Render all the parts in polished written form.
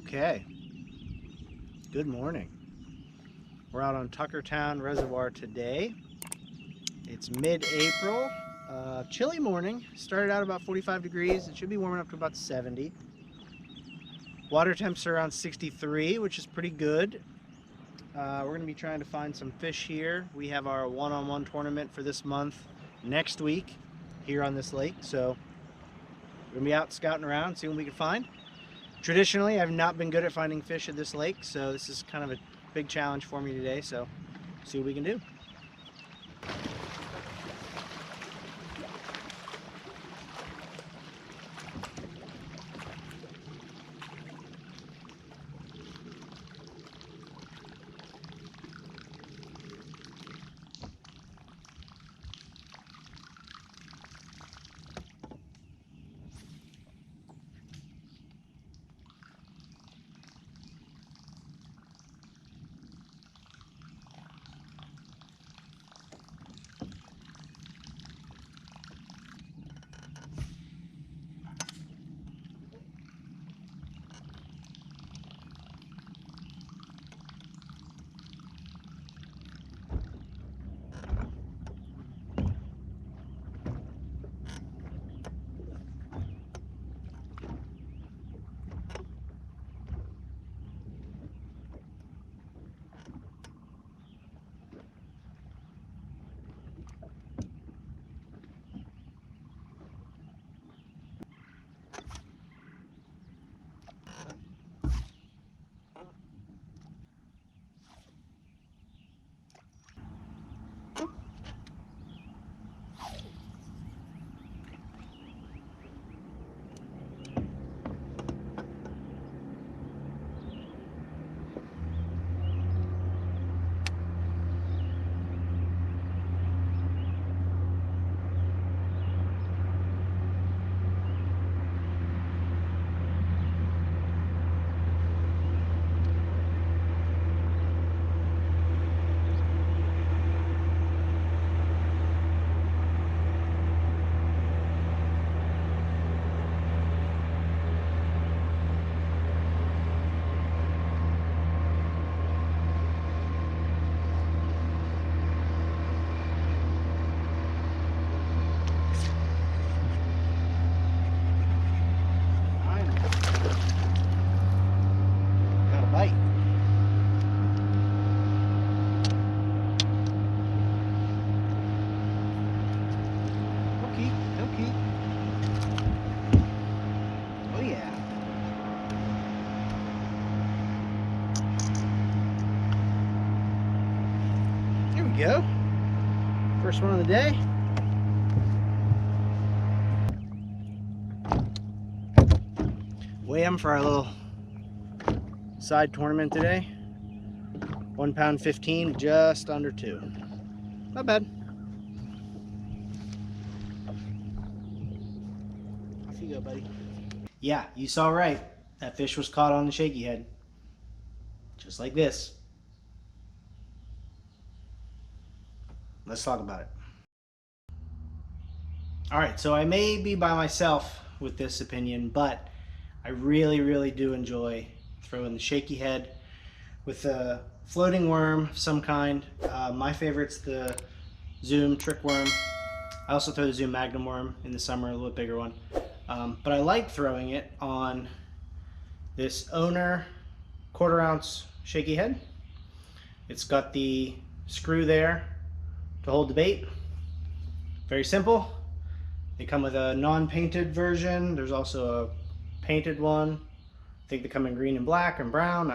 Okay, good morning. We're out on Tuckertown Reservoir today. It's mid-April, chilly morning. Started out about 45 degrees. It should be warming up to about 70. Water temps are around 63, which is pretty good. We're going to be trying to find some fish here. We have our one-on-one tournament for this month next week here on this lake. So we're going to be out scouting around, seeing what we can find. Traditionally, I've not been good at finding fish at this lake, so this is kind of a big challenge for me today, so see what we can do. Got a bite. Okay. Oh yeah. Here we go. First one of the day. Weigh 'em for our little side tournament today. 1 pound 15, just under 2. Not bad. Off you go, buddy. Yeah, you saw right. That fish was caught on the shaky head. Just like this. Let's talk about it. Alright, so I may be by myself with this opinion, but I really do enjoy throwing the shaky head with a floating worm of some kind. My favorite's the Zoom trick worm. I also throw the Zoom Magnum worm in the summer, a little bit bigger one. But I like throwing it on this Owner 1/4 ounce shaky head. It's got the screw there to hold the bait. Very simple. They come with a non-painted version. There's also a painted one. I think they come in green and black and brown.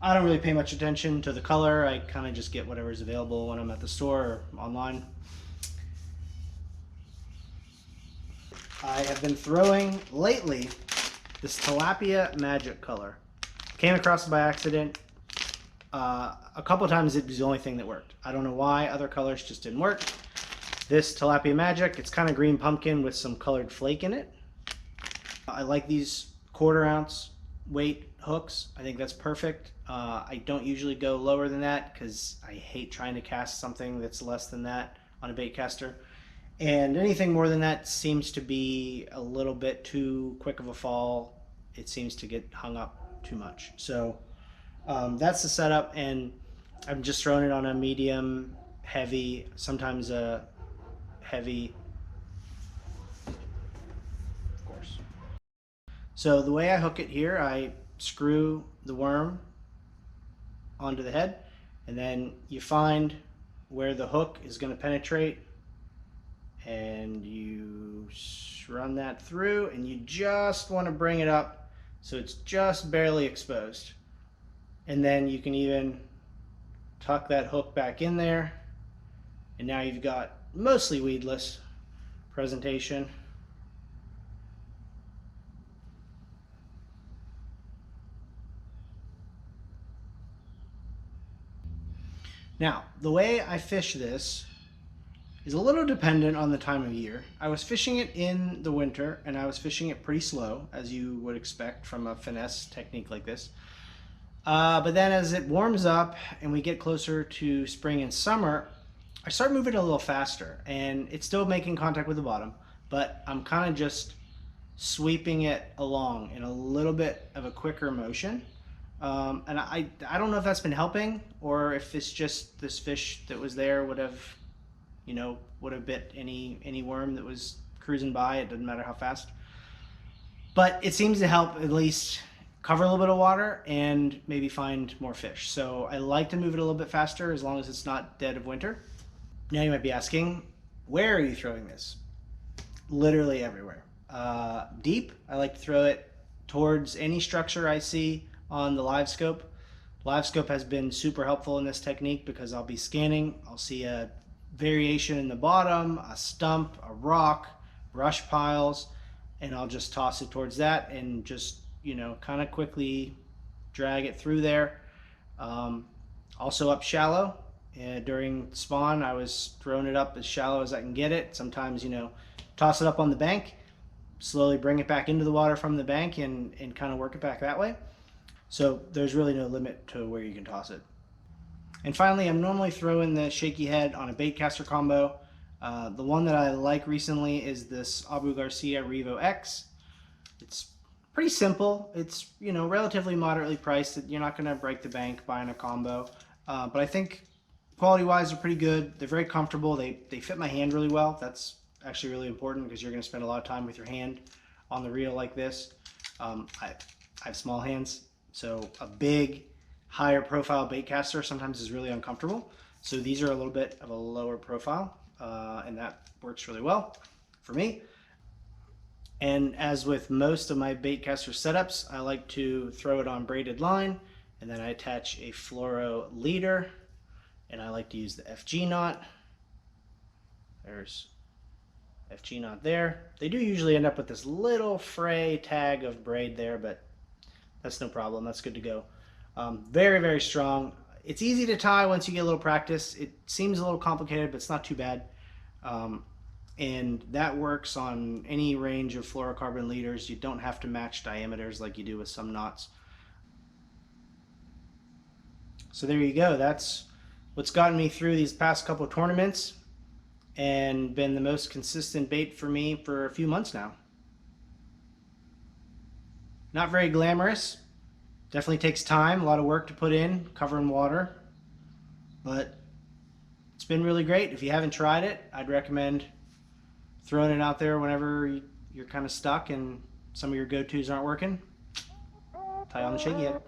I don't really pay much attention to the color. I kind of just get whatever's available when I'm at the store or online. I have been throwing lately this tilapia magic color. Came across it by accident. A couple times it was the only thing that worked. I don't know why other colors just didn't work. This tilapia magic, it's kind of green pumpkin with some colored flake in it. I like these 1/4 ounce weight hooks. I think that's perfect. I don't usually go lower than that because I hate trying to cast something that's less than that on a bait caster. And anything more than that seems to be a little bit too quick of a fall. It seems to get hung up too much. So that's the setup, and I'm just throwing it on a medium, heavy, sometimes a heavy, of course. So the way I hook it here, I screw the worm onto the head, and then you find where the hook is going to penetrate, and you run that through, and you just want to bring it up so it's just barely exposed. And then you can even tuck that hook back in there, and now you've got mostly weedless presentation. Now, the way I fish this is a little dependent on the time of year. I was fishing it in the winter, and I was fishing it pretty slow, as you would expect from a finesse technique like this. But then as it warms up and we get closer to spring and summer, I start moving a little faster, and it's still making contact with the bottom, but I'm kind of just sweeping it along in a little bit of a quicker motion. And I don't know if that's been helping, or if it's just this fish that was there would have bit any worm that was cruising by. It doesn't matter how fast, but it seems to help at least cover a little bit of water and maybe find more fish. So I like to move it a little bit faster as long as it's not dead of winter. Now you might be asking, where are you throwing this? Literally everywhere. Deep, I like to throw it towards any structure I see on the live scope. Live scope has been super helpful in this technique because I'll be scanning, I'll see a variation in the bottom, a stump, a rock, brush piles, and I'll just toss it towards that and just, kind of quickly drag it through there. Also up shallow. During spawn, I was throwing it up as shallow as I can get it. Sometimes, toss it up on the bank, slowly bring it back into the water from the bank, and kind of work it back that way. So there's really no limit to where you can toss it. And finally, I'm normally throwing the shaky head on a bait caster combo. The one that I like recently is this Abu Garcia Revo X. It's pretty simple. It's relatively moderately priced. You're not going to break the bank buying a combo, but I think quality-wise they're pretty good. They're very comfortable. They fit my hand really well. That's actually really important because you're going to spend a lot of time with your hand on the reel like this. I have small hands, so a big, higher profile bait caster sometimes is really uncomfortable. So these are a little bit of a lower profile, and that works really well for me. And as with most of my bait caster setups, I like to throw it on braided line, and then I attach a fluoro leader, and I like to use the FG knot. There's FG knot there. They do usually end up with this little fray tag of braid there, but that's no problem. That's good to go. Very, very strong. It's easy to tie once you get a little practice. It seems a little complicated, but it's not too bad. And that works on any range of fluorocarbon leaders. You don't have to match diameters like you do with some knots. So there you go. That's what's gotten me through these past couple of tournaments and been the most consistent bait for me for a few months now. Not very glamorous. Definitely takes time, a lot of work to put in, covering water. But it's been really great. If you haven't tried it, I'd recommend throwing it out there whenever you're kind of stuck and some of your go-tos aren't working. Tie on the shaky head.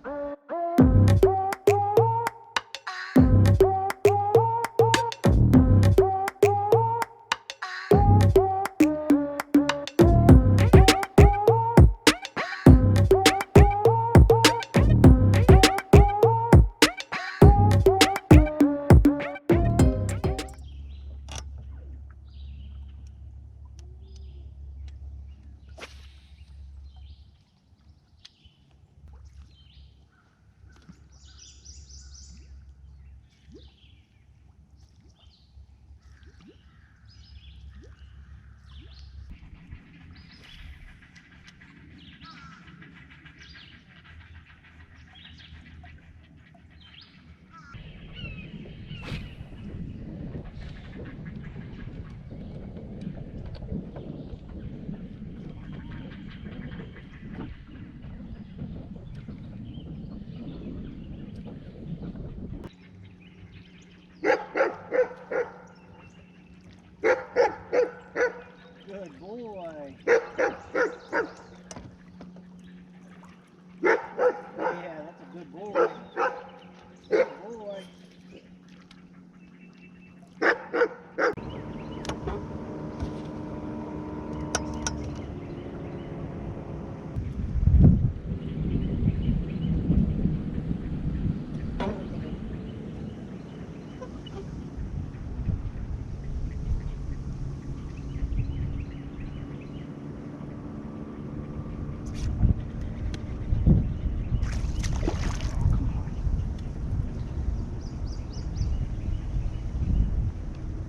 boy. Yeah, that's a good boy. Good boy.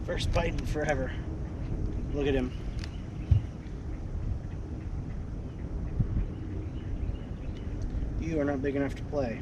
First bite in forever. Look at him. You are not big enough to play.